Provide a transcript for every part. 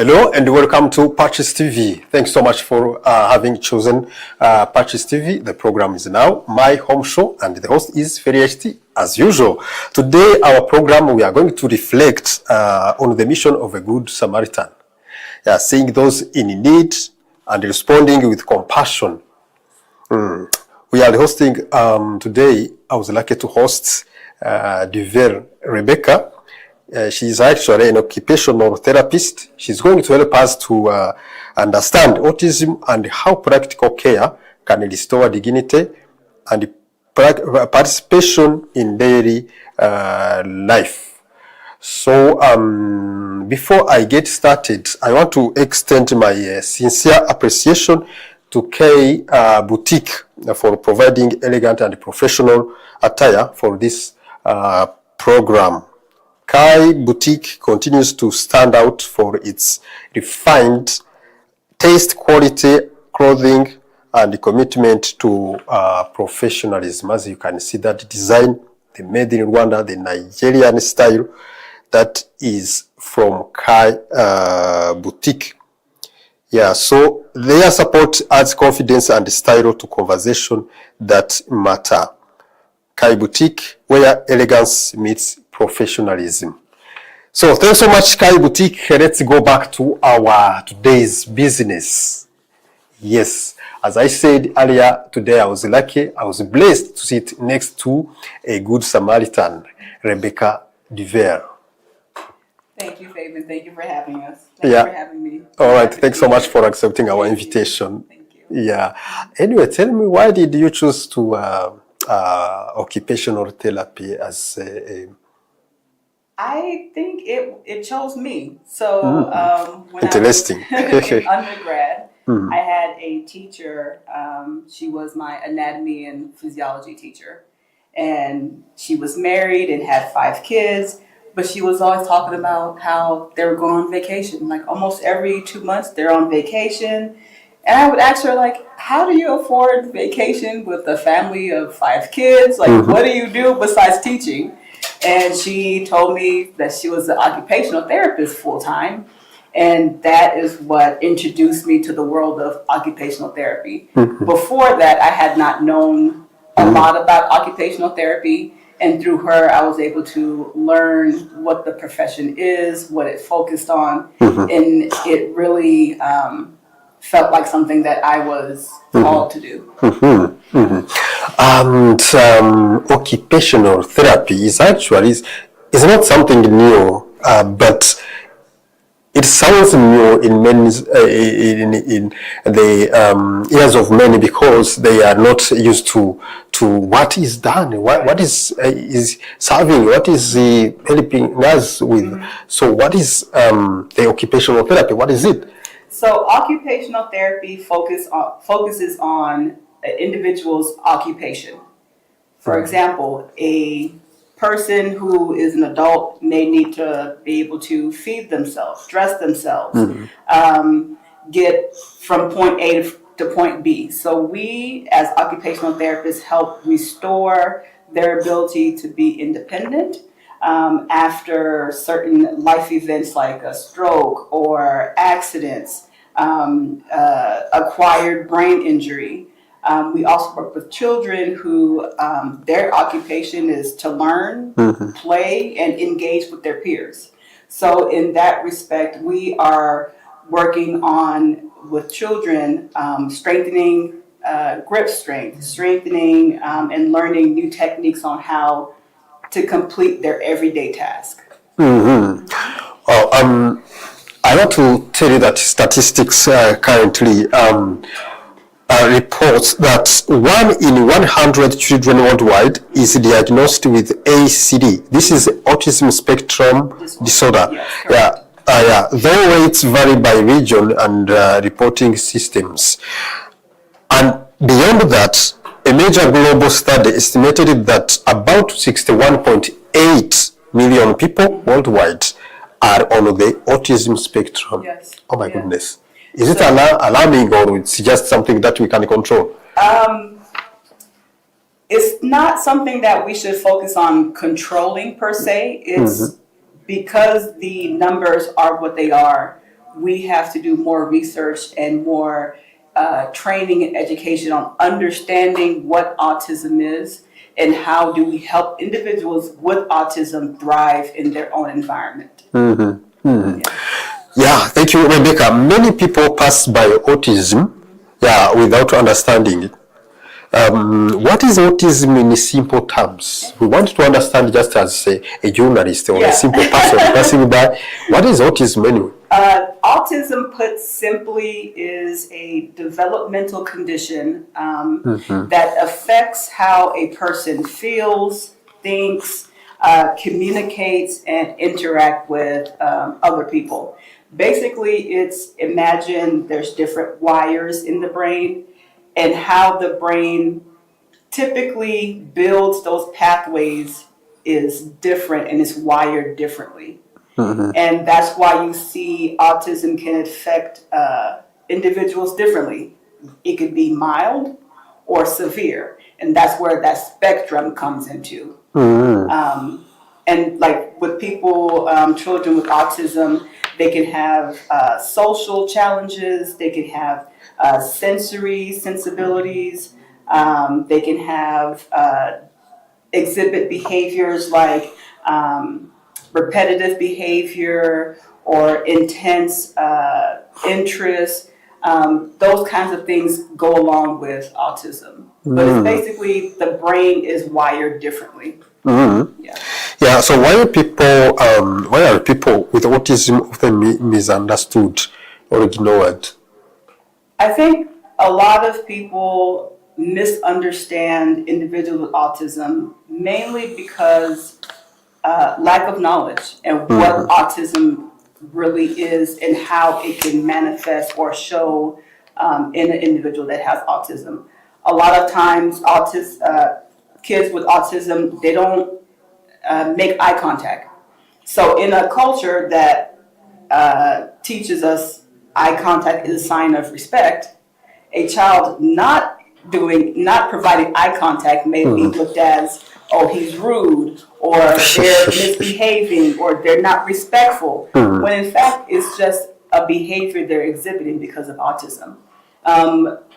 Hello and welcome to PACIS TV. Thanks so much for having chosen PACIS TV. The program is now my home show and the host is FeriHT as usual. Today our program we are going to reflect on the mission of a good Samaritan. Seeing those in need and responding with compassion. We are hosting today, I was lucky to host Rebecca. She is actually an occupational therapist. She's going to help us to understand autism and how practical care can restore dignity and participation in daily life. So before I get started, I want to extend my sincere appreciation to K Boutique for providing elegant and professional attire for this program. Kai Boutique continues to stand out for its refined taste, quality, clothing, and commitment to professionalism. As you can see, that design, the made in Rwanda, the Nigerian style, that is from Kai Boutique. So their support adds confidence and style to conversation that matter. Kai Boutique, where elegance meets professionalism. So thanks so much, Kai Boutique. Let's go back to our today's business. Yes, as I said earlier, today I was lucky, I was blessed to sit next to a good Samaritan, Rebecca Duver. Thank you, Fabian. Thank you for having us. Thank you for having me. All right. Thanks so much for accepting our invitation. Thank you. Anyway, tell me, why did you choose to occupational therapy as a I think it chose me. So when interesting. I was in undergrad, I had a teacher. She was my anatomy and physiology teacher, and she was married and had 5 kids. But she was always talking about how they were going on vacation. Like almost every 2 months, they're on vacation. And I would ask her, like, how do you afford vacation with a family of 5 kids? Like, what do you do besides teaching? And she told me that she was an occupational therapist full-time. And that is what introduced me to the world of occupational therapy. Before that, I had not known a lot about occupational therapy. And through her, I was able to learn what the profession is, what it focused on. And it really felt like something that I was called to do. And occupational therapy is actually is not something new, but it sounds new in many in the ears of many because they are not used to what is done, what is serving, what is helping us with. So what is the occupational therapy? What is it? So occupational therapy focuses on an individual's occupation. For example, a person who is an adult may need to be able to feed themselves, dress themselves, get from point A to point B. So we, as occupational therapists, help restore their ability to be independent after certain life events like a stroke or accidents, acquired brain injury. We also work with children who their occupation is to learn, play, and engage with their peers. So in that respect, we are working on, with children, strengthening grip strength, strengthening and learning new techniques on how to complete their everyday task. I want to tell you that statistics currently reports that 1 in 100 children worldwide is diagnosed with ACD. This is autism spectrum disorder. Though rates vary by region and reporting systems. And beyond that, a major global study estimated that about 61.8 million people worldwide are on the autism spectrum. Yes. Oh my goodness. Is it alarming, or it's just something that we can control? It's not something that we should focus on controlling per se. It's because the numbers are what they are. we have to do more research and more training and education on understanding what autism is and how do we help individuals with autism thrive in their own environment. Yeah, thank you, Rebecca. Many people pass by autism, without understanding it. What is autism in simple terms? We want to understand just as a journalist or a simple person passing by. What is autism anyway? Autism, put simply, is a developmental condition that affects how a person feels, thinks, communicates, and interact with other people. Basically, imagine there's different wires in the brain, and how the brain typically builds those pathways is different and is wired differently. And that's why you see autism can affect individuals differently. It could be mild or severe, and that's where that spectrum comes into. And like with people, children with autism, they can have social challenges, they can have sensory sensibilities, they can have exhibit behaviors like repetitive behavior or intense interest. Those kinds of things go along with autism. But it's basically the brain is wired differently. Yeah, so why are people with autism often misunderstood or ignored? I think a lot of people misunderstand individuals with autism mainly because lack of knowledge and what autism really is and how it can manifest or show in an individual that has autism. A lot of times kids with autism, they don't make eye contact. So in a culture that teaches us eye contact is a sign of respect, a child not providing eye contact may be looked as, oh, he's rude, or they're misbehaving, or they're not respectful, when in fact it's just a behavior they're exhibiting because of autism.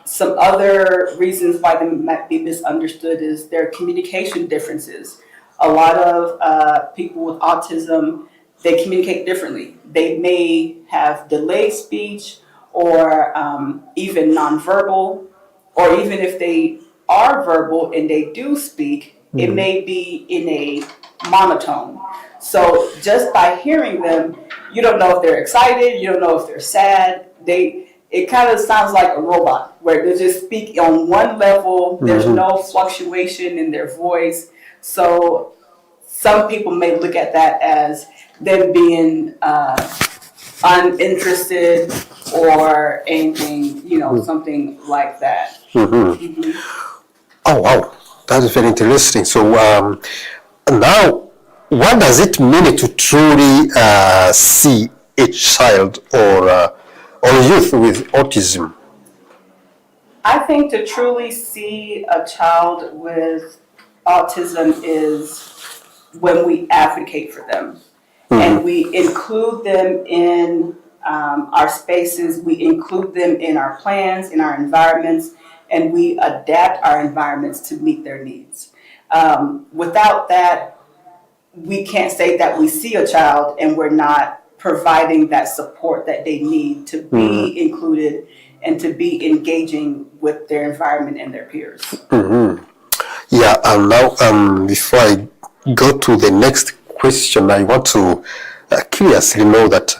Some other reasons why they might be misunderstood is their communication differences. A lot of people with autism, they communicate differently. They may have delayed speech or even nonverbal, or even if they are verbal and they do speak, it may be in a monotone. So just by hearing them, you don't know if they're excited, you don't know if they're sad. It kind of sounds like a robot where they just speak on one level. There's no fluctuation in their voice. So some people may look at that as them being uninterested or anything, something like that. Oh, wow. That is very interesting. So now, what does it mean to truly see a child or youth with autism? I think to truly see a child with autism is when we advocate for them and we include them in our spaces, we include them in our plans, in our environments, and we adapt our environments to meet their needs. Without that, we can't say that we see a child and we're not providing that support that they need to be included and to be engaging with their environment and their peers. Yeah, and now before I go to the next question, I want to curiously know that,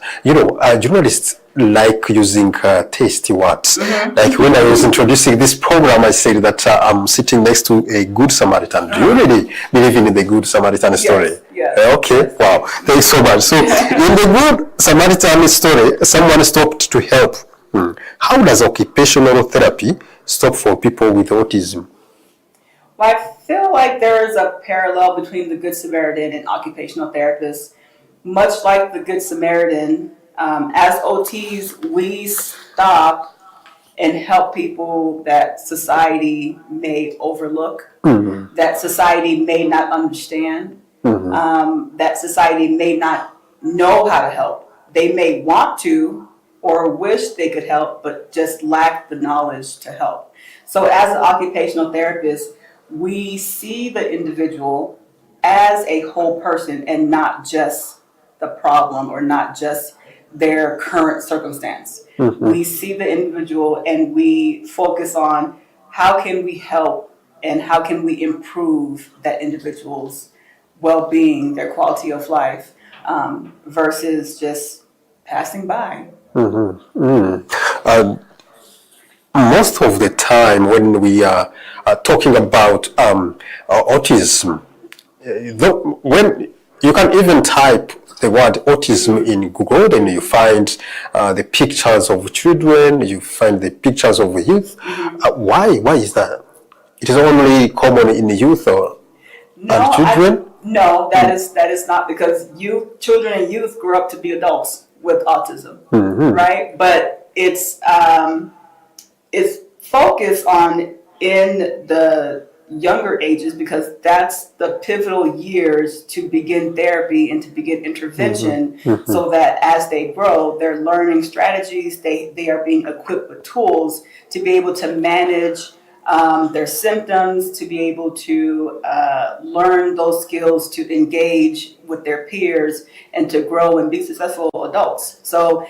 journalists like using tasty words. Like when I was introducing this program, I said that I'm sitting next to a good Samaritan. Do you really believe in the good Samaritan story? Yes. Okay, wow, thanks so much. So in the good Samaritan story, someone stopped to help. How does occupational therapy stop for people with autism? Well, I feel like there is a parallel between the Good Samaritan and occupational therapists. Much like the Good Samaritan, as OTs, we stop and help people that society may overlook, that society may not understand, that society may not know how to help. They may want to, or wish they could help, but just lack the knowledge to help. So as an occupational therapist, we see the individual as a whole person and not just the problem or not just their current circumstance. We see the individual and we focus on how can we help and how can we improve that individual's well-being, their quality of life, versus just passing by. Most of the time when we are talking about autism, when you can even type the word autism in Google, then you find the pictures of children, you find the pictures of youth. Why is that? It is only common in youth or and children? No, that is not, because children and youth grow up to be adults with autism, right? But it's focused on in the younger ages because that's the pivotal years to begin therapy and to begin intervention, so that as they grow, they're learning strategies, they are being equipped with tools to be able to manage their symptoms, to be able to learn those skills to engage with their peers and to grow and be successful adults. So,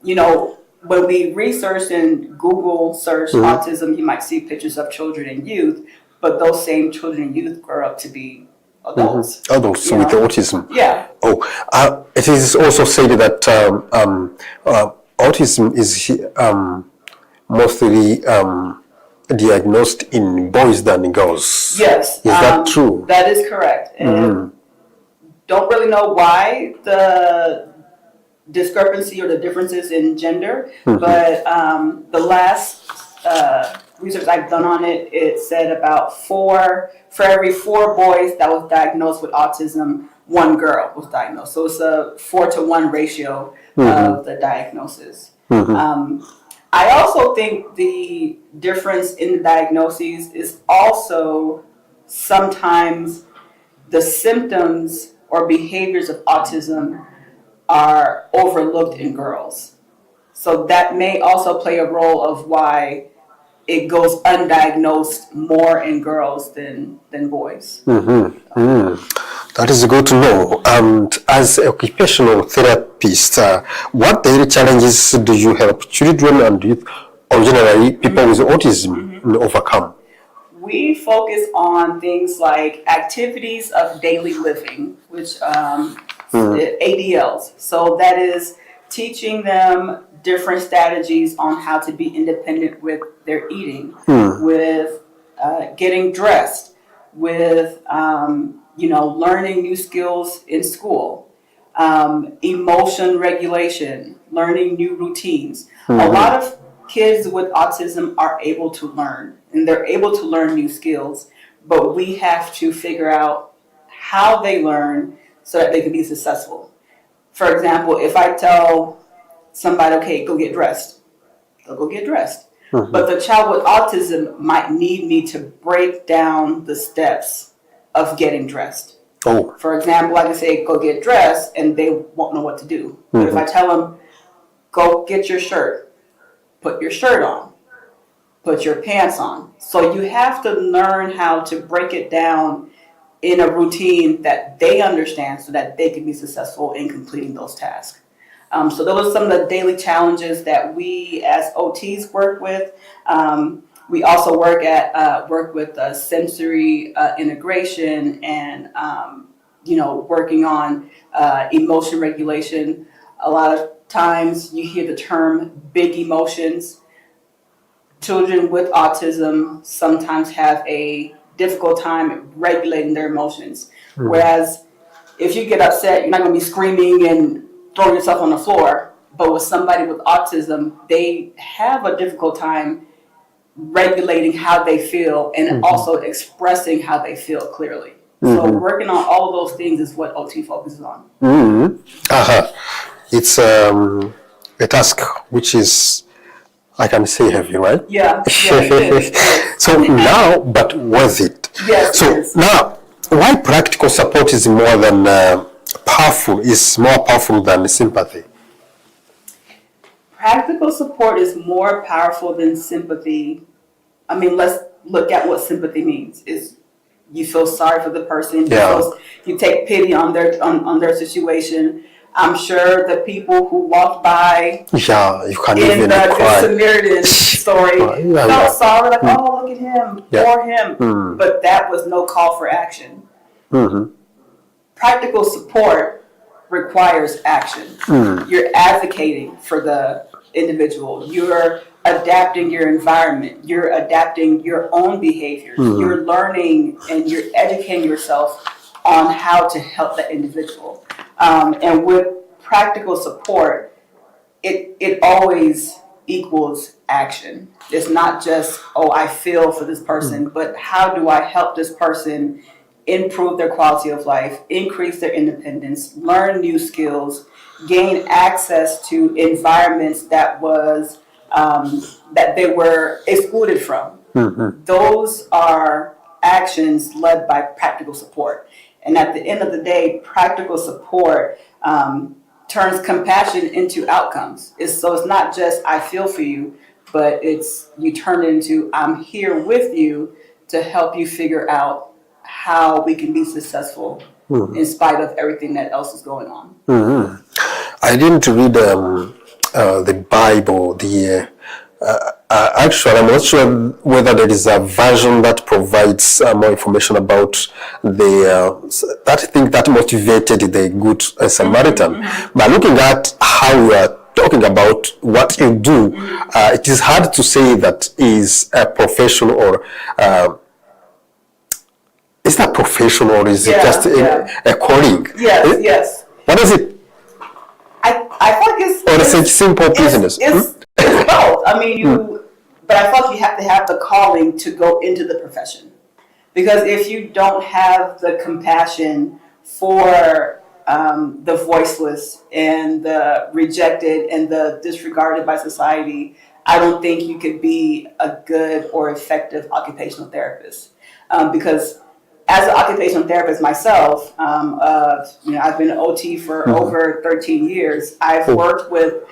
when we research and Google search autism, you might see pictures of children and youth, but those same children and youth grow up to be adults. Adults with autism. Yeah. It is also said that autism is mostly diagnosed in boys than girls. Yes. Is that true? That is correct. And don't really know why the discrepancy or the differences in gender, but the last research I've done on it, it said about for every 4 boys that was diagnosed with autism, 1 girl was diagnosed. So it's a 4-to-1 ratio of the diagnosis. I also think the difference in the diagnoses is also sometimes the symptoms or behaviors of autism are overlooked in girls. So that may also play a role of why it goes undiagnosed more in girls than boys. That is good to know. And as an occupational therapist, what daily challenges do you help children and youth, or generally people with autism, overcome? We focus on things like activities of daily living, which ADLs. So that is teaching them different strategies on how to be independent with their eating, with getting dressed, with learning new skills in school, emotion regulation, learning new routines. A lot of kids with autism are able to learn, and they're able to learn new skills, but we have to figure out how they learn so that they can be successful. For example, if I tell somebody, okay, go get dressed, they'll go get dressed. But the child with autism might need me to break down the steps of getting dressed. For example, I can say, go get dressed, and they won't know what to do. But if I tell them, go get your shirt, put your shirt on, put your pants on. So you have to learn how to break it down in a routine that they understand so that they can be successful in completing those tasks. So those are some of the daily challenges that we as OTs work with. We also work with sensory integration and working on emotion regulation. A lot of times you hear the term big emotions. Children with autism sometimes have a difficult time regulating their emotions. Whereas if you get upset, you're not going to be screaming and throwing yourself on the floor. But with somebody with autism, they have a difficult time regulating how they feel and also expressing how they feel clearly. So working on all of those things is what OT focuses on. It's a task which is, I can say, heavy, right? Yeah, it is. So now, but worth it. Yes. So now, why practical support is more than powerful, is more powerful than sympathy? Practical support is more powerful than sympathy. I mean, let's look at what sympathy means. Is you feel sorry for the person, you take pity on their situation. I'm sure the people who walked by you can in even the cry. Samaritan story felt sorry, like, oh, look at him, poor him. But that was no call for action. Practical support requires action. You're advocating for the individual. You're adapting your environment. You're adapting your own behaviors. You're learning and you're educating yourself on how to help the individual. And with practical support, it always equals action. It's not just, oh, I feel for this person, but how do I help this person improve their quality of life, increase their independence, learn new skills, gain access to environments that was that they were excluded from. Those are actions led by practical support. And at the end of the day, practical support turns compassion into outcomes. So it's not just I feel for you, but it's you turn it into I'm here with you to help you figure out how we can be successful in spite of everything that else is going on. I didn't read the Bible. Actually, I'm not sure whether there is a version that provides more information about that thing that motivated the Good Samaritan. But looking at how we are talking about what you do, it is hard to say that is a profession or is that profession or is it just a calling? Yes. What is it? I feel like it's a simple business. It's both. I mean, but I feel like you have to have the calling to go into the profession, because if you don't have the compassion for the voiceless and the rejected and the disregarded by society, I don't think you could be a good or effective occupational therapist. Because as an occupational therapist myself, I've been an OT for over 13 years. I've worked with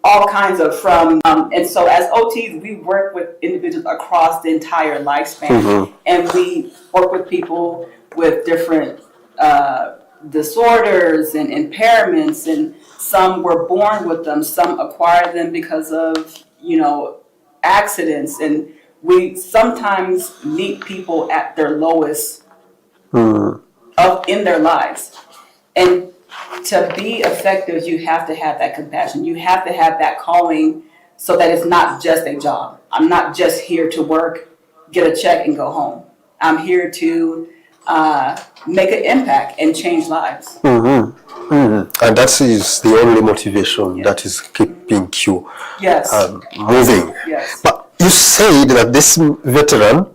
all kinds of and so as OTs, we work with individuals across the entire lifespan, and we work with people with different disorders and impairments, and some were born with them, some acquired them because of accidents, and we sometimes meet people at their lowest in their lives. And to be effective, you have to have that compassion. You have to have that calling so that it's not just a job. I'm not just here to work, get a check, and go home. I'm here to make an impact and change lives. And that is the only motivation that is keeping you moving. Yes. But you said that this veteran,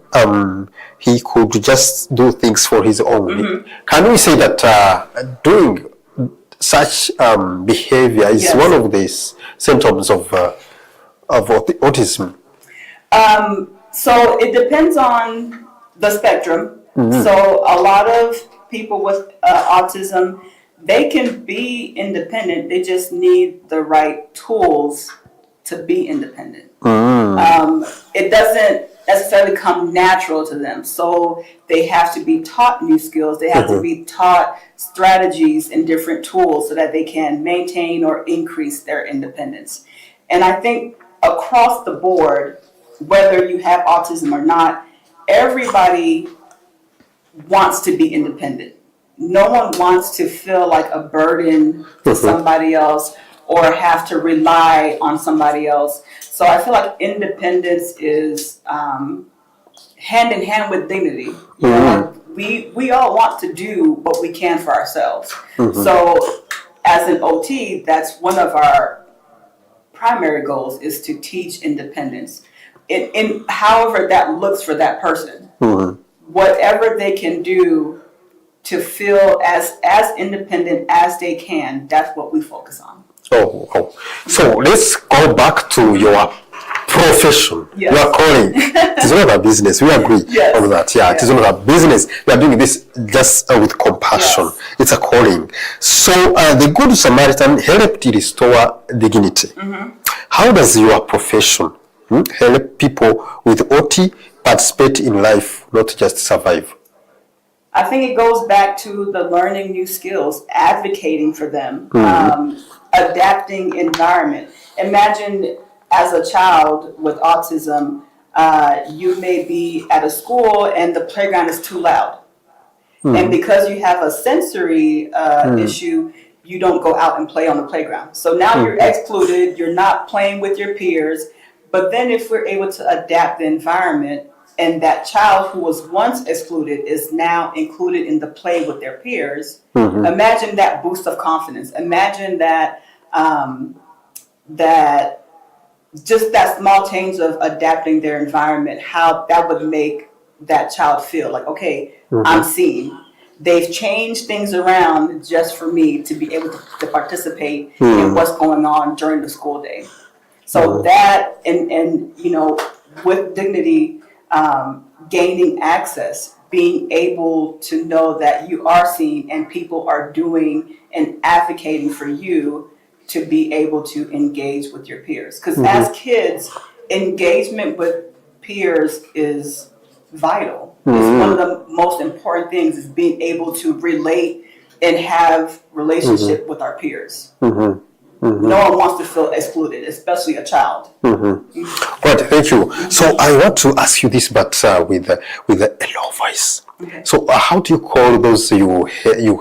he could just do things for his own. Can we say that doing such behavior is one of these symptoms of autism? So it depends on the spectrum. So a lot of people with autism, they can be independent. They just need the right tools to be independent. It doesn't necessarily come natural to them. So they have to be taught new skills. They have to be taught strategies and different tools so that they can maintain or increase their independence. And I think across the board, whether you have autism or not, everybody wants to be independent. No one wants to feel like a burden to somebody else or have to rely on somebody else. So I feel like independence is hand in hand with dignity. We all want to do what we can for ourselves. So as an OT, that's one of our primary goals, is to teach independence in however that looks for that person. Whatever they can do to feel as independent as they can, that's what we focus on. So let's go back to your profession. Yes. You are calling. It is not a business. We agree on that. Yeah, it is not a business. We are doing this just with compassion. Yes. It's a calling. So the Good Samaritan helped restore dignity. How does your profession help people with OT participate in life, not just survive? I think it goes back to the learning new skills, advocating for them, adapting environment. Imagine as a child with autism, you may be at a school and the playground is too loud. And because you have a sensory issue, you don't go out and play on the playground. So now you're excluded, you're not playing with your peers. But then if we're able to adapt the environment, and that child who was once excluded is now included in the play with their peers, imagine that boost of confidence. Imagine that just that small change of adapting their environment, how that would make that child feel like, okay, I'm seen. They've changed things around just for me to be able to participate in what's going on during the school day. So that, and you know, with dignity, gaining access, being able to know that you are seen and people are doing and advocating for you to be able to engage with your peers. Because as kids, engagement with peers is vital. It's one of the most important things, is being able to relate and have relationship with our peers. No one wants to feel excluded, especially a child. Right, thank you. So I want to ask you this, but with a low voice. Okay. So how do you call those you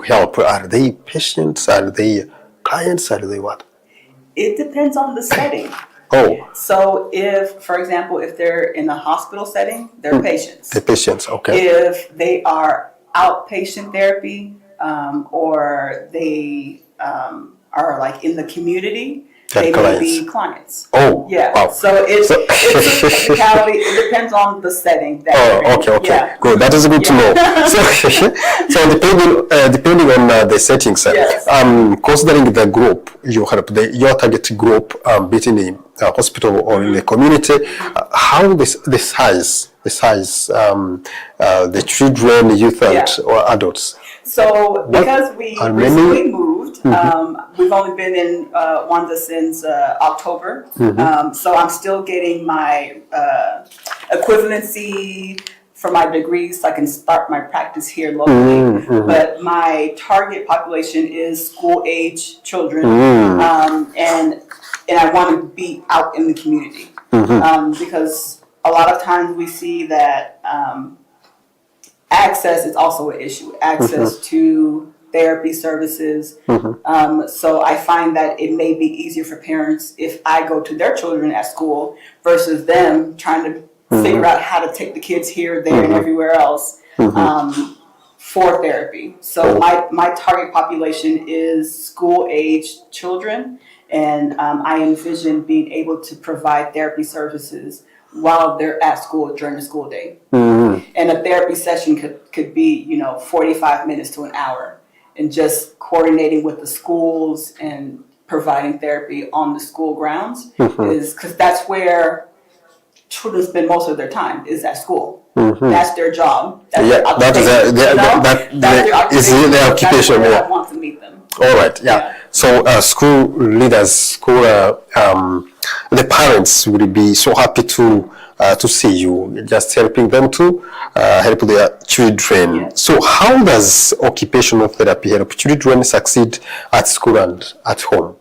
help? Are they patients? Are they clients? Are they what? It depends on the setting. Oh. So if, for example, if they're in a hospital setting, they're patients. They're patients, okay. If they are outpatient therapy, or they are like in the community, they may be clients. Oh, yeah. Wow. So it's a technicality. It depends on the setting. That okay. Yeah. Good. That is good to know. So depending on the settings, considering the group you help, your target group, be it in the hospital or in the community, how the size, the children, youth, or adults. So because we recently moved, we've only been in Wanda since October. So I'm still getting my equivalency for my degrees, so I can start my practice here locally. But my target population is school-age children, and I want to be out in the community, because a lot of times we see that access is also an issue. Access to therapy services. So I find that it may be easier for parents if I go to their children at school versus them trying to figure out how to take the kids here, there, and everywhere else for therapy. So my target population is school-age children, and I envision being able to provide therapy services while they're at school during the school day. And a therapy session could be, 45 minutes to an hour, and just coordinating with the schools and providing therapy on the school grounds is because that's where children spend most of their time, is at school. That's their job. That's their occupation. That's their occupation. I want to meet them. All right, So school leaders, the parents will be so happy to see you, just helping them to help their children. Yes. So how does occupational therapy help children succeed at school and at home?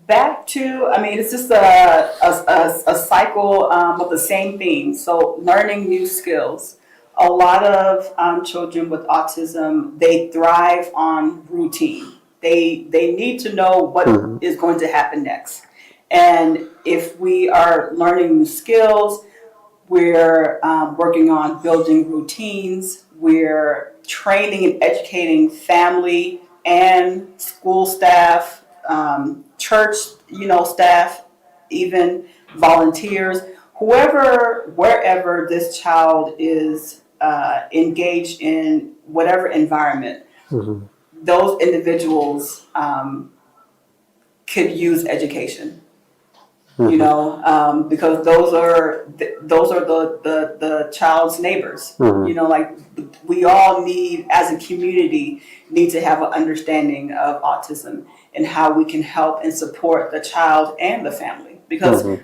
Back to, it's just a cycle of the same thing. So learning new skills. A lot of children with autism, they thrive on routine. They need to know what is going to happen next. And if we are learning new skills, we're working on building routines. We're training and educating family and school staff, church, staff, even volunteers, wherever this child is engaged in whatever environment, those individuals could use education. you know, because those are the child's neighbors. You know, like we all need, as a community, need to have an understanding of autism and how we can help and support the child and the family. Because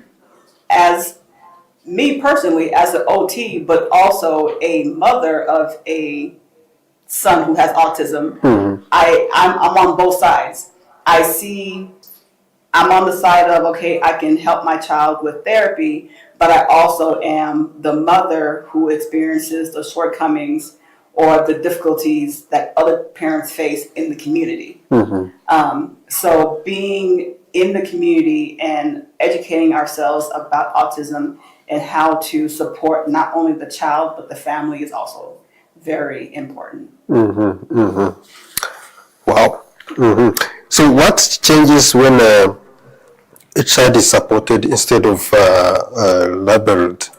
as me personally, as an OT, but also a mother of a son who has autism, I'm on both sides. I'm on the side of, okay, I can help my child with therapy, but I also am the mother who experiences the shortcomings or the difficulties that other parents face in the community. So being in the community and educating ourselves about autism and how to support not only the child, but the family is also very important. Wow. So what changes when a child is supported instead of labeled?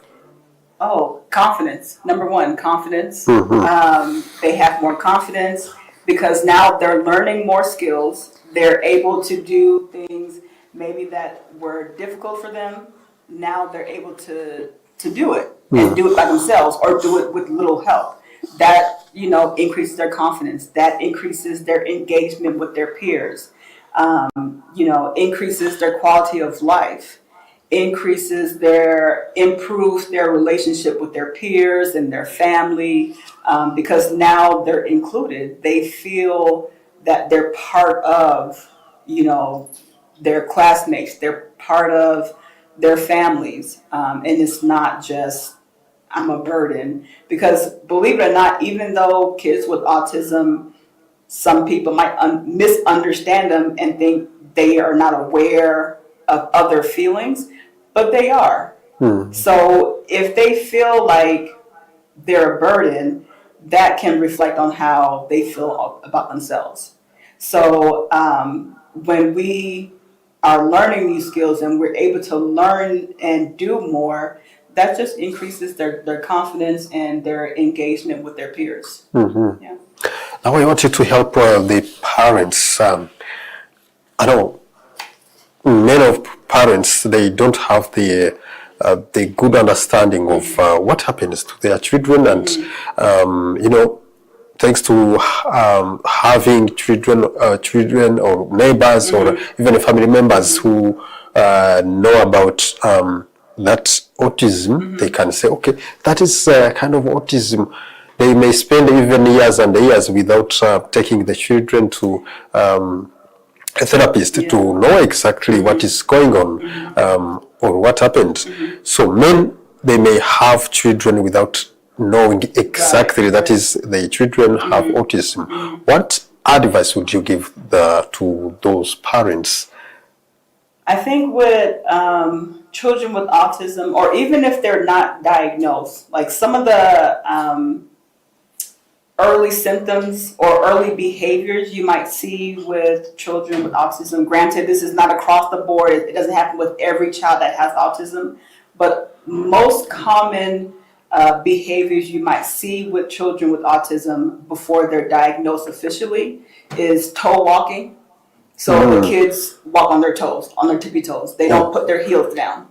Oh, confidence. Number one, confidence. They have more confidence because now they're learning more skills. They're able to do things maybe that were difficult for them. Now they're able to do it and do it by themselves or do it with little help. That, you know, increases their confidence. That increases their engagement with their peers. You know, increases their quality of life, improves their relationship with their peers and their family, because now they're included. They feel that they're part of, you know, their classmates. They're part of their families, and it's not just I'm a burden. Because believe it or not, even though kids with autism, some people might misunderstand them and think they are not aware of other feelings, but they are. So if they feel like they're a burden, that can reflect on how they feel about themselves. So when we are learning these skills and we're able to learn and do more, that just increases their confidence and their engagement with their peers. Yeah. Now I want you to help the parents. I know many of parents, they don't have the good understanding of what happens to their children, and you know, thanks to having children or neighbors or even family members who know about that autism, they can say, okay, that is kind of autism. They may spend even years and years without taking the children to a therapist to know exactly what is going on or what happened. So they may have children without knowing exactly that is the children have autism. What advice would you give to those parents? I think with children with autism, or even if they're not diagnosed, like some of the early symptoms or early behaviors you might see with children with autism. Granted, this is not across the board. It doesn't happen with every child that has autism, but most common behaviors you might see with children with autism before they're diagnosed officially is toe walking. So the kids walk on their toes, on their tippy toes. They don't put their heels down.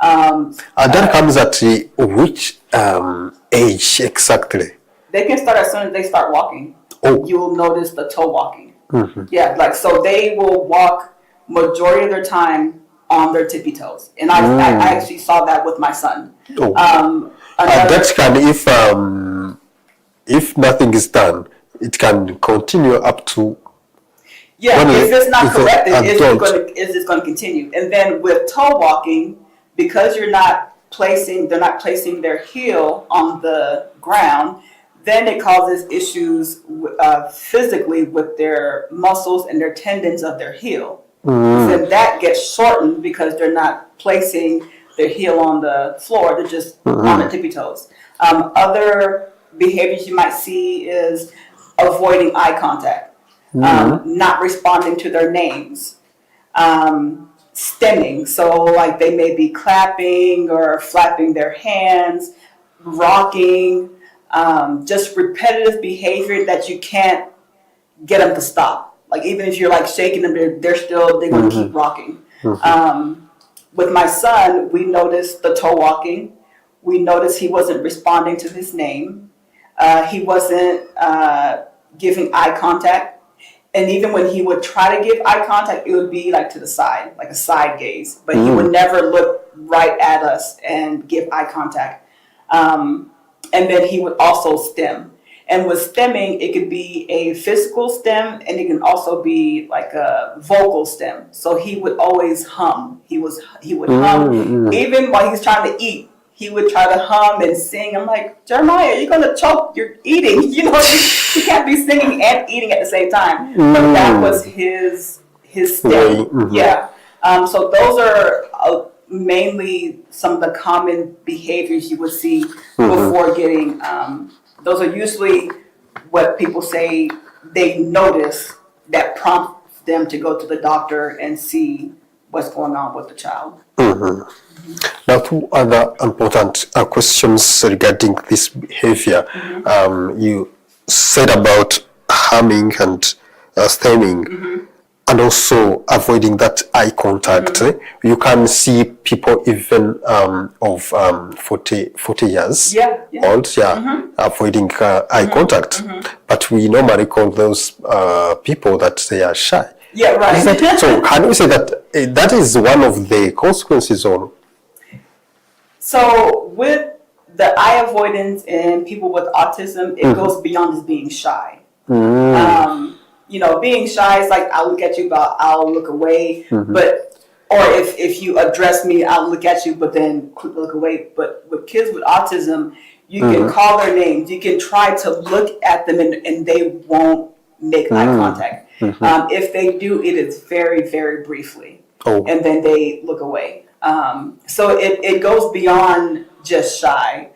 That comes at which age exactly? They can start as soon as they start walking. You'll notice the toe walking. Yeah, like so they will walk majority of their time on their tippy toes, and I actually saw that with my son. That can, if nothing is done, it can continue up to. Yeah, if it's not corrected, it's just going to continue. And then with toe walking, because they're not placing their heel on the ground, then it causes issues physically with their muscles and their tendons of their heel. Then that gets shortened because they're not placing their heel on the floor, they're just on their tippy toes. Other behaviors you might see is avoiding eye contact, not responding to their names, stemming. So like they may be clapping or flapping their hands, rocking, just repetitive behavior that you can't get them to stop. Like even if you're like shaking them, they're going to keep rocking. with my son, we noticed the toe walking. We noticed he wasn't responding to his name. He wasn't giving eye contact. And even when he would try to give eye contact, it would be like to the side, like a side gaze. But he would never look right at us and give eye contact. And then he would also stem. And with stemming, it could be a physical stem, and it can also be like a vocal stem. So he would always hum. He would hum. Even while he's trying to eat, he would try to hum and sing. I'm like, Jeremiah, you're gonna choke. You're eating. You know, you can't be singing and eating at the same time. But that was his stem. Yeah. So those are mainly some of the common behaviors you would see before getting. Those are usually what people say they notice that prompts them to go to the doctor and see what's going on with the child. Now, two other important questions regarding this behavior. You said about harming and stemming, and also avoiding that eye contact. You can see people even of 40 years old, avoiding eye contact. But we normally call those people that they are shy. Yeah, right. So can we say that that is one of the consequences on? So with the eye avoidance in people with autism, it goes beyond just being shy. You know, being shy is like, I'll look at you, but I'll look away. But, or if you address me, I'll look at you, but then look away. But with kids with autism, you can call their names. You can try to look at them and they won't make eye contact. If they do, it is very, very briefly. And then they look away. So it goes beyond just shy.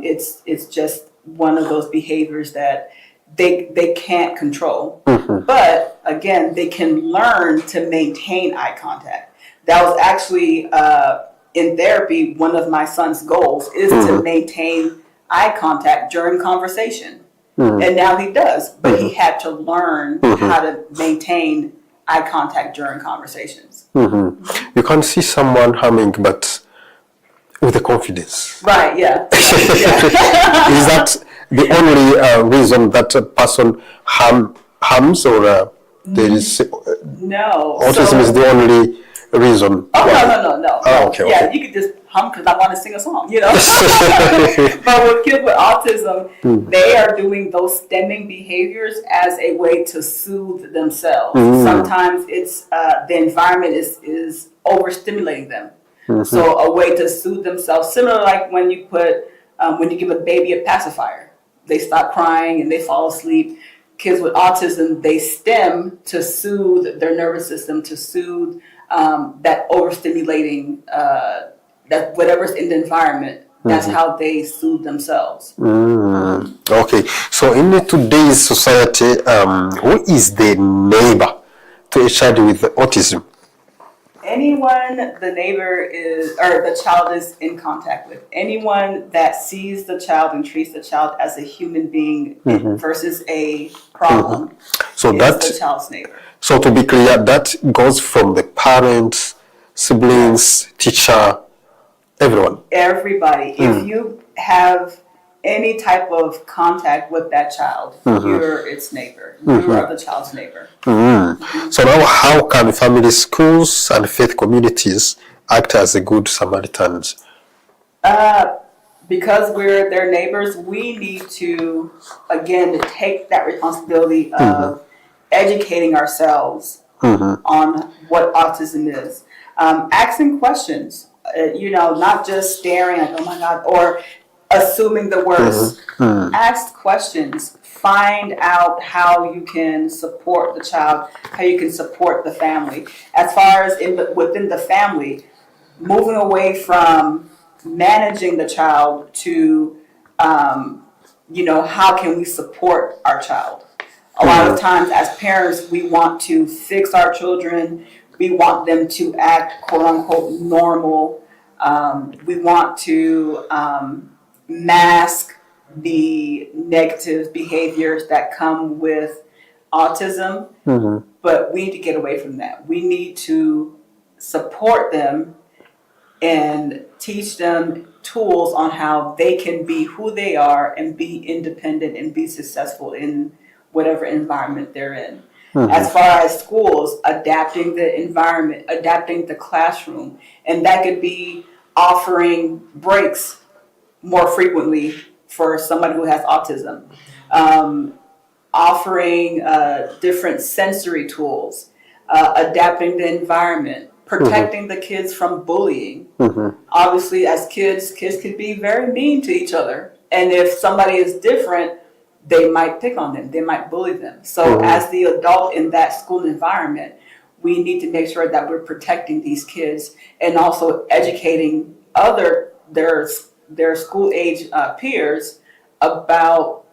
It's just one of those behaviors that they can't control. But again, they can learn to maintain eye contact. That was actually in therapy, one of my son's goals is to maintain eye contact during conversation. And now he does, but he had to learn how to maintain eye contact during conversations. You can see someone humming, but with the confidence. Right, yeah. Is that the only reason that a person hums, or there is no autism is the only reason? No. Oh, okay. Yeah, you could just hum because I want to sing a song, you know. But with kids with autism, they are doing those stemming behaviors as a way to soothe themselves. Sometimes it's the environment is overstimulating them. So a way to soothe themselves, similar like when you give a baby a pacifier, they stop crying and they fall asleep. Kids with autism, they stem to soothe their nervous system, to soothe that overstimulating, that whatever's in the environment. That's how they soothe themselves. Okay, so in today's society, who is the neighbor to a child with autism? Anyone the neighbor is, or the child is in contact with. Anyone that sees the child and treats the child as a human being versus a problem so is that, the child's neighbor. So to be clear, that goes from the parents, siblings, teacher, everyone. Everybody. If you have any type of contact with that child, you're its neighbor. You are the child's neighbor. So now how can families, schools, and faith communities act as a good Samaritans? Because we're their neighbors, we need to, again, take that responsibility of educating ourselves on what autism is. Asking questions, not just staring like, oh my God, or assuming the worst. Ask questions. Find out how you can support the child, how you can support the family. As far as within the family, moving away from managing the child to, how can we support our child? A lot of times as parents, we want to fix our children. We want them to act, quote unquote, normal. We want to mask the negative behaviors that come with autism, but we need to get away from that. We need to support them and teach them tools on how they can be who they are and be independent and be successful in whatever environment they're in. As far as schools, adapting the environment, adapting the classroom, and that could be offering breaks more frequently for somebody who has autism, offering different sensory tools, adapting the environment, protecting the kids from bullying. Obviously, as kids can be very mean to each other, and if somebody is different, they might pick on them, they might bully them. So as the adult in that school environment, we need to make sure that we're protecting these kids and also educating their school age peers about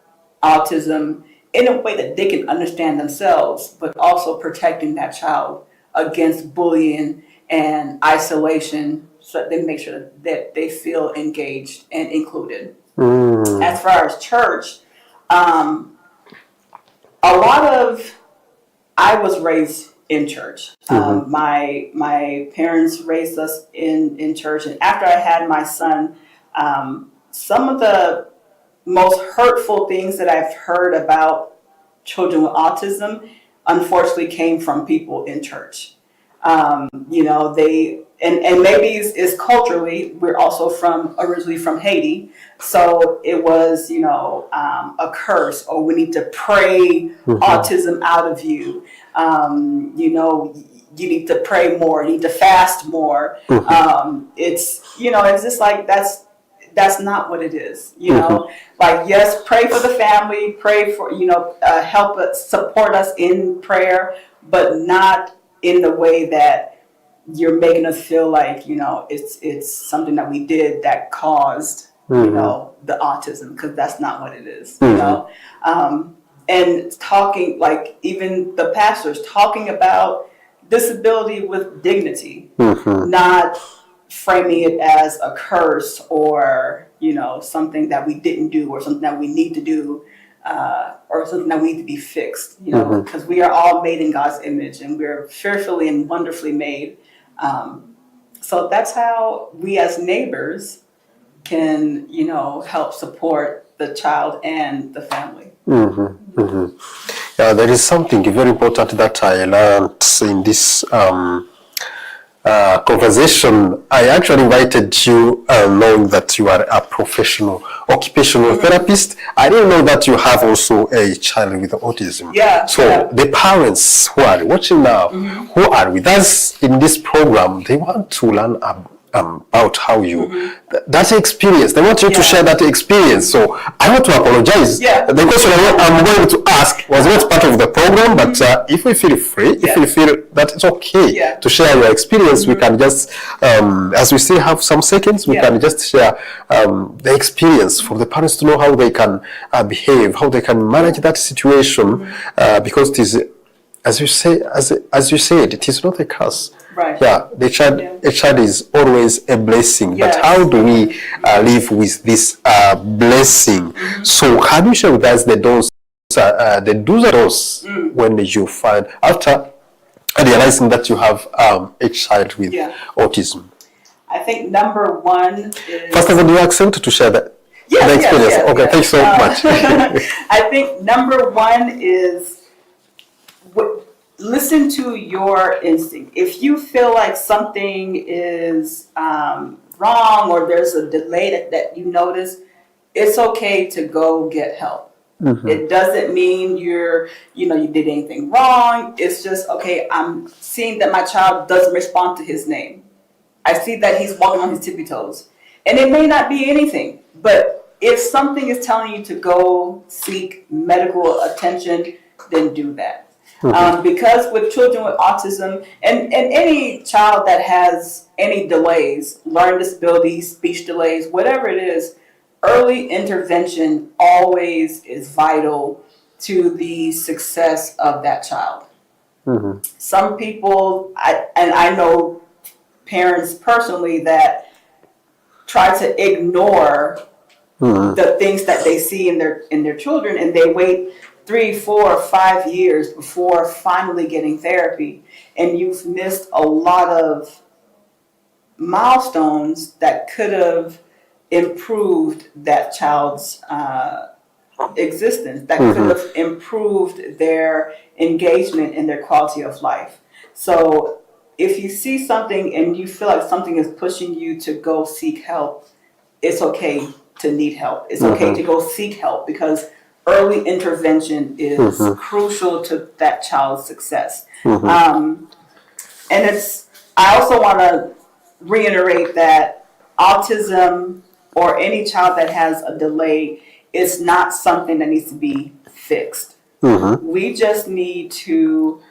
autism in a way that they can understand themselves, but also protecting that child against bullying and isolation, so that they make sure that they feel engaged and included. As far as church, I was raised in church. My parents raised us in church, and after I had my son, some of the most hurtful things that I've heard about children with autism, unfortunately, came from people in church. And maybe it's culturally, we're also originally from Haiti, so it was, a curse, or we need to pray autism out of you. You need to pray more, you need to fast more. It's just like that's not what it is. Like, yes, pray for the family, pray for, help us, support us in prayer, but not in the way that you're making us feel like, it's something that we did that caused, the autism, because that's not what it is, and talking, like, even the pastors talking about disability with dignity, not framing it as a curse or, something that we didn't do or something that we need to do, or something that we need to be fixed, because we are all made in God's image and we're fearfully and wonderfully made. So that's how we as neighbors can, help support the child and the family. There is something very important that I learned in this conversation. I actually invited you knowing that you are a professional occupational therapist. I didn't know that you have also a child with autism. The parents who are watching now, who are with us in this program, they want to learn about how you, that experience, they want you to share that experience. So I want to apologize. The question I'm going to ask was not part of the program, but if we feel free, if you feel that it's okay to share your experience, we can just, as we still have some seconds, we can just share the experience for the parents to know how they can behave, how they can manage that situation, because it is, as you say, as you said, it is not a curse. A child is always a blessing. But how do we live with this blessing? So can you share with us the do's and don'ts when you find, after realizing that you have a child with autism? I think number one is... First of all, do you accept to share that? The experience? Okay, thanks so much. I think number one is... listen to your instinct. If you feel like something is wrong or there's a delay that you notice, it's okay to go get help. It doesn't mean you did anything wrong. It's just, okay, I'm seeing that my child doesn't respond to his name. I see that he's walking on his tippy toes. And it may not be anything, but if something is telling you to go seek medical attention, then do that. Because with children with autism and any child that has any delays, learning disabilities, speech delays, whatever it is, early intervention always is vital to the success of that child. Some people, I know parents personally that try to ignore the things that they see in their children, and they wait 3, 4, 5 years before finally getting therapy, and you've missed a lot of milestones that could have improved that child's existence, that could have improved their engagement and their quality of life. So if you see something and you feel like something is pushing you to go seek help, it's okay to need help. It's okay to go seek help, because early intervention is crucial to that child's success. And I also want to reiterate that autism, or any child that has a delay, is not something that needs to be fixed. We just need to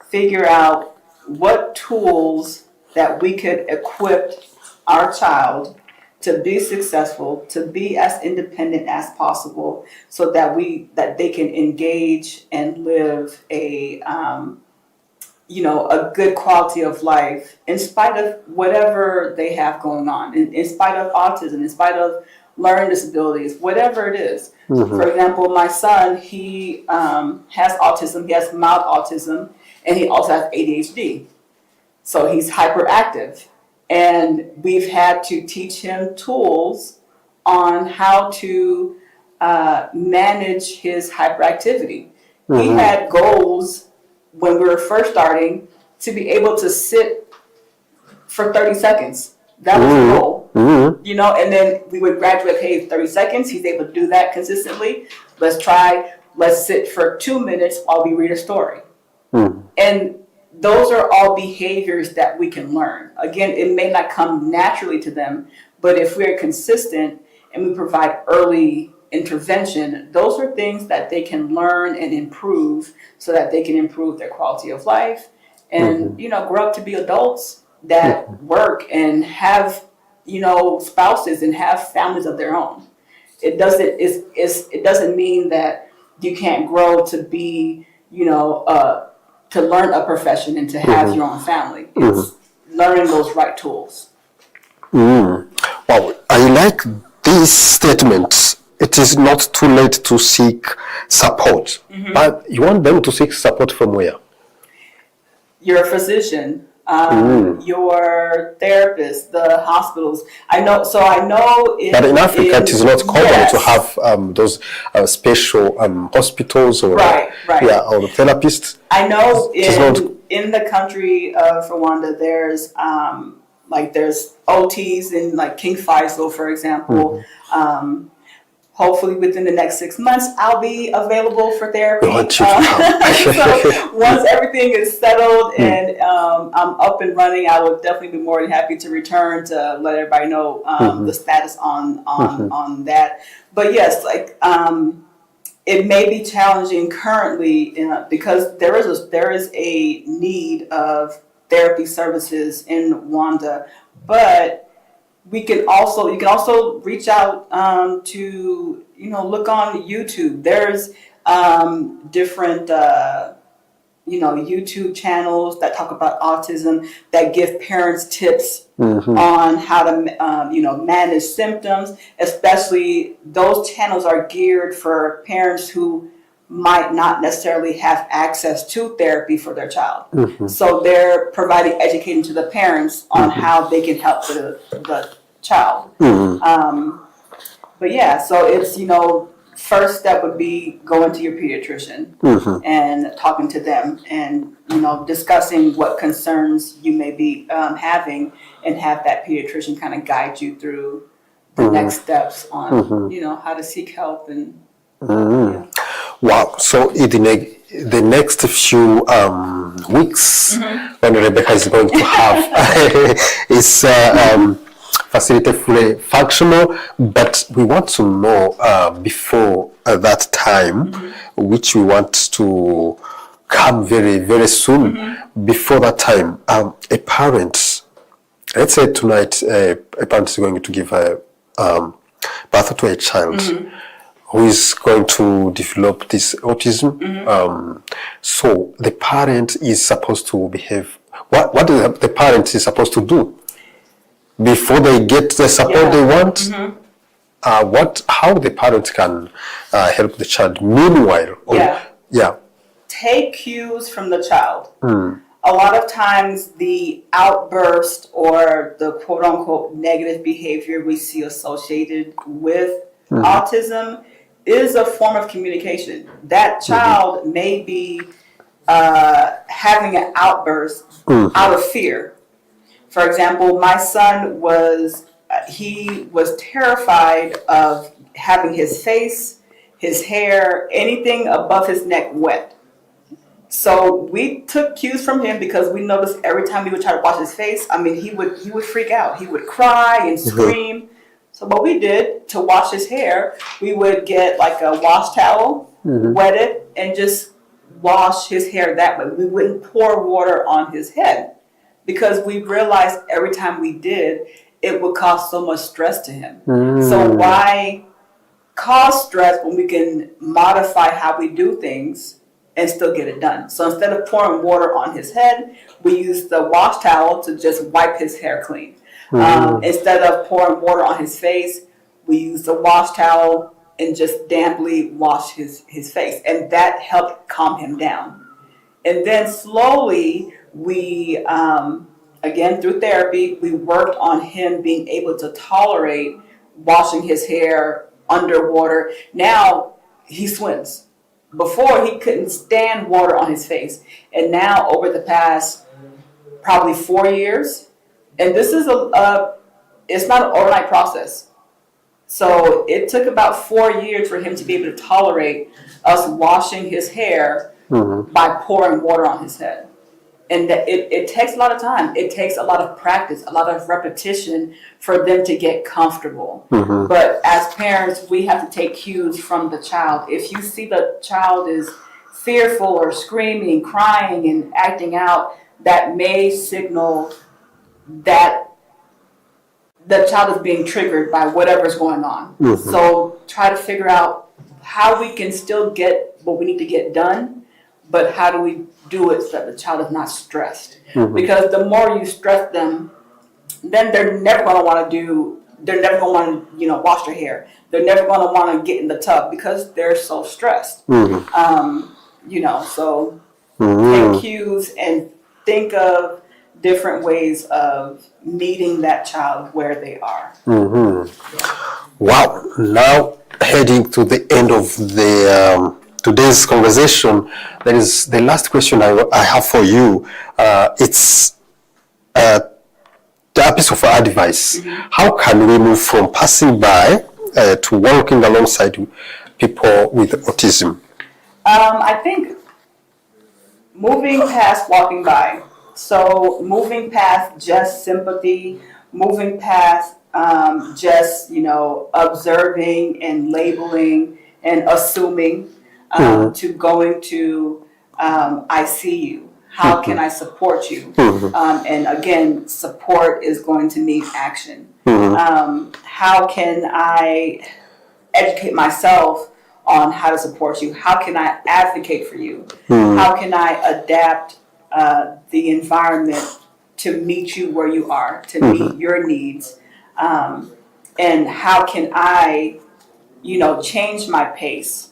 figure out what tools that we could equip our child to be successful, to be as independent as possible, so that they can engage and live a a good quality of life in spite of whatever they have going on, in spite of autism, in spite of learning disabilities, whatever it is. For example, my son, he has autism, he has mild autism, and he also has ADHD. So he's hyperactive. And we've had to teach him tools on how to manage his hyperactivity. He had goals when we were first starting to be able to sit for 30 seconds. That was the goal. And then we would graduate, hey, 30 seconds, he's able to do that consistently. Let's sit for 2 minutes while we read a story. And those are all behaviors that we can learn. Again, it may not come naturally to them, but if we're consistent and we provide early intervention, those are things that they can learn and improve, so that they can improve their quality of life and, grow up to be adults that work and have, spouses and have families of their own. It doesn't mean that you can't grow to be, to learn a profession and to have your own family. It's learning those right tools. Wow, I like these statements. It is not too late to seek support, but you want them to seek support from where? Your physician, your therapist, the hospitals. I know. But in Africa, it is not common to have those special hospitals or or therapists. I know in the country of Rwanda, there's there's OTs in King Faisal, for example. Hopefully within the next 6 months, I'll be available for therapy. So once everything is settled and I'm up and running, I will definitely be more than happy to return to let everybody know the status on that. But yes, it may be challenging currently because there is a need of therapy services in Rwanda, but you can also reach out to look on YouTube. There's different YouTube channels that talk about autism, that give parents tips on how to manage symptoms. Especially those channels are geared for parents who might not necessarily have access to therapy for their child. So they're providing education to the parents on how they can help the child. But yeah, so it's, first step would be going to your pediatrician and talking to them and, discussing what concerns you may be having, and have that pediatrician kind of guide you through the next steps on, how to seek help and Wow. So in the next few weeks, when Rebecca is going to have is facility fully functional, but we want to know before that time, which we want to come very, very soon. Before that time, a parent, let's say tonight, a parent is going to give birth to a child who is going to develop this autism. So the parent is supposed to behave. What is the parent is supposed to do before they get the support they want? How the parent can help the child meanwhile? Take cues from the child. a lot of times the outburst or the quote unquote negative behavior we see associated with autism is a form of communication. That child may be having an outburst out of fear. For example, my son was terrified of having his face, his hair, anything above his neck wet. So we took cues from him because we noticed every time we would try to wash his face, I mean, he would freak out. He would cry and scream. So what we did to wash his hair, we would get like a wash towel, wet it, and just wash his hair that way. We wouldn't pour water on his head because we realized every time we did, it would cause so much stress to him. So why cause stress when we can modify how we do things and still get it done? So instead of pouring water on his head, we use the wash towel to just wipe his hair clean. Instead of pouring water on his face, we use the wash towel and just damply wash his face. And that helped calm him down. And then slowly we, again, through therapy, we worked on him being able to tolerate washing his hair underwater. Now he swims. Before, he couldn't stand water on his face. And now, over the past probably 4 years, and this is it's not an overnight process. So it took about 4 years for him to be able to tolerate us washing his hair by pouring water on his head. And that it takes a lot of time. It takes a lot of practice, a lot of repetition for them to get comfortable. But as parents, we have to take cues from the child. If you see the child is fearful or screaming, crying, and acting out, that may signal that the child is being triggered by whatever's going on. So try to figure out how we can still get what we need to get done, but how do we do it so that the child is not stressed? Because the more you stress them, then they're never going to want to wash their hair. They're never going to want to get in the tub because they're so stressed. So take cues and think of different ways of meeting that child where they are. Wow. Now heading to the end of the today's conversation, there is the last question I have for you. It's a piece of advice. How can we move from passing by to working alongside people with autism? I think moving past walking by. So moving past just sympathy, moving past just, observing and labeling and assuming, to going to I see you. How can I support you? And again, support is going to need action. How can I educate myself on how to support you? How can I advocate for you? How can I adapt the environment to meet you where you are, to meet your needs? And how can I, change my pace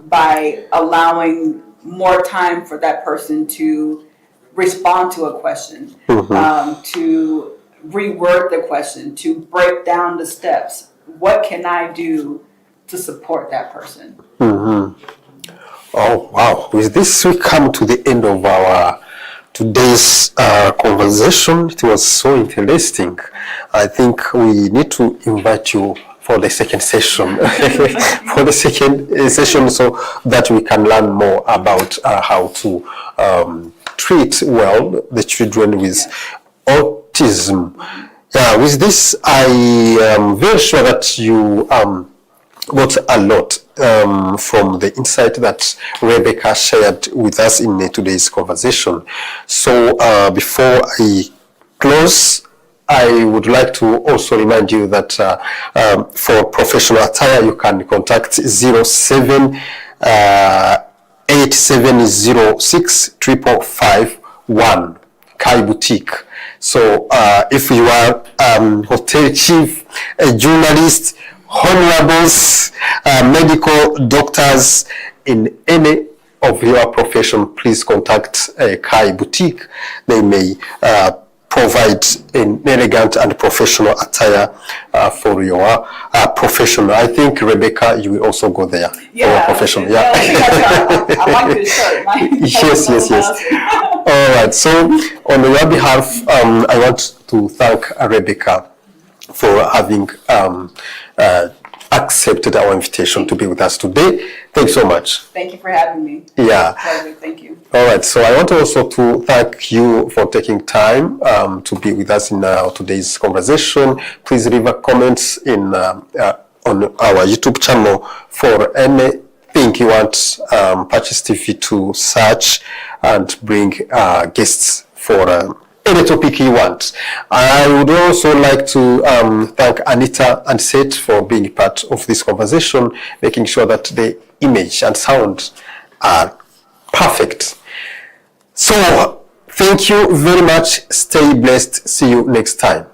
by allowing more time for that person to respond to a question, to reword the question, to break down the steps. What can I do to support that person? Oh, wow. With this, we come to the end of our today's conversation. It was so interesting. I think we need to invite you for the second session, so that we can learn more about how to treat well the children with autism. With this, I am very sure that you got a lot from the insight that Rebecca shared with us in today's conversation. So before I close, I would like to also remind you that for professional attire, you can contact 07 8706 551 Kai Boutique. So if you are hotel chief, a journalist, honorables, medical doctors in any of your profession, please contact Kai Boutique. They may provide an elegant and professional attire for your professional. I think, Rebecca, you will also go there for your professional. Yeah. I like this shirt. Yes. All right. So, on your behalf, I want to thank Rebecca for having accepted our invitation to be with us today. Thanks so much. Thank you for having me. Yeah. Pleasure. Thank you. All right. So I want also to thank you for taking time to be with us in today's conversation. Please leave a comments in on our YouTube channel for anything you want PACIS TV to search and bring guests for any topic you want. I would also like to thank Anita and Seth for being part of this conversation, making sure that the image and sound are perfect. So, thank you very much. Stay blessed. See you next time.